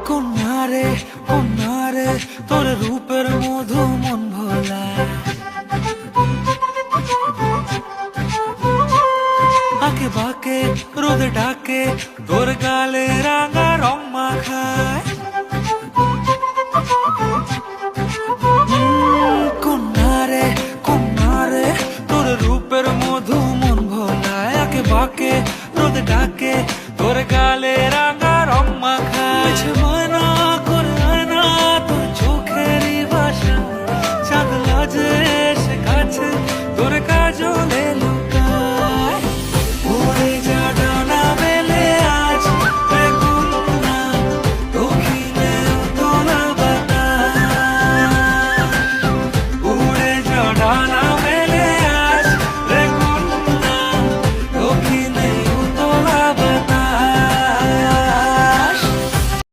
কন্যারে তোর রূপের মধু মন ভোলা, আঁকে বাঁকে রোদ ডাকে তোর গালে রাঙা রং মাখায়। কন্যারে তোর রূপের মধু মন ভোলায়, আঁকে বাঁকে রোদ ডাকে তোর গালে রাঙা রং মাখায়।